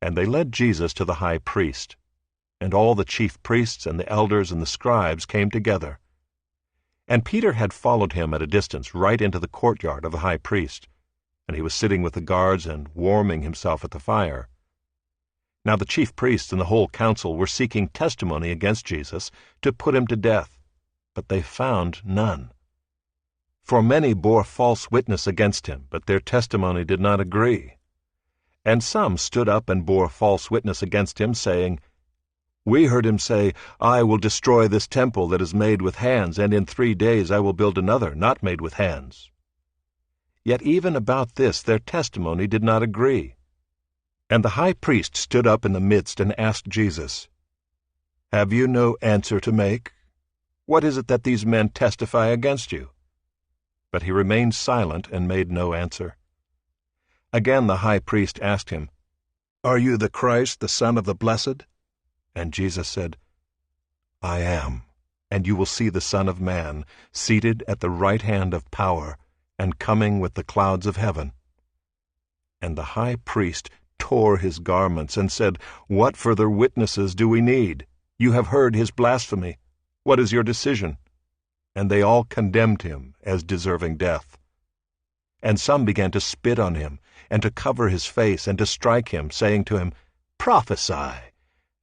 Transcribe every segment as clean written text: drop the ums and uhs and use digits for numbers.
And they led Jesus to the high priest. And all the chief priests and the elders and the scribes came together. And Peter had followed him at a distance right into the courtyard of the high priest, and he was sitting with the guards and warming himself at the fire. Now the chief priests and the whole council were seeking testimony against Jesus to put him to death, but they found none. For many bore false witness against him, but their testimony did not agree. And some stood up and bore false witness against him, saying, "We heard him say, 'I will destroy this temple that is made with hands, and in 3 days I will build another, not made with hands.' Yet even about this their testimony did not agree. And the high priest stood up in the midst and asked Jesus, 'Have you no answer to make? What is it that these men testify against you?' But he remained silent and made no answer. Again the high priest asked him, 'Are you the Christ, the Son of the Blessed?' And Jesus said, 'I am, and you will see the Son of Man seated at the right hand of power and coming with the clouds of heaven.' And the high priest tore his garments and said, 'What further witnesses do we need? You have heard his blasphemy. What is your decision?' And they all condemned him as deserving death. And some began to spit on him, and to cover his face, and to strike him, saying to him, 'Prophesy!'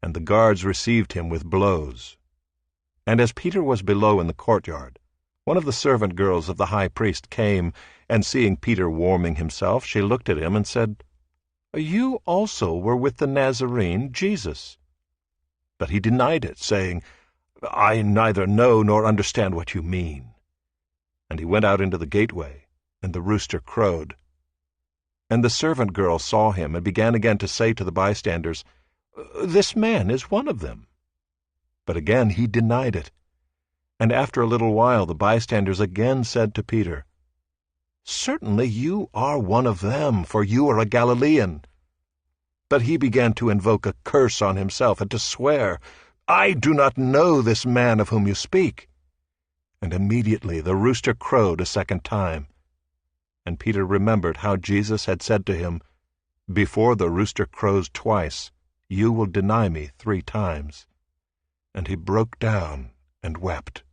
And the guards received him with blows. And as Peter was below in the courtyard, one of the servant girls of the high priest came, and seeing Peter warming himself, she looked at him and said, 'You also were with the Nazarene, Jesus.' But he denied it, saying, 'I neither know nor understand what you mean.' And he went out into the gateway, and the rooster crowed. And the servant girl saw him, and began again to say to the bystanders, 'This man is one of them.' But again he denied it. And after a little while the bystanders again said to Peter, 'Certainly you are one of them, for you are a Galilean.' But he began to invoke a curse on himself, and to swear, 'I do not know this man of whom you speak.' And immediately the rooster crowed a second time. And Peter remembered how Jesus had said to him, 'Before the rooster crows twice, you will deny me 3 times.' And he broke down and wept.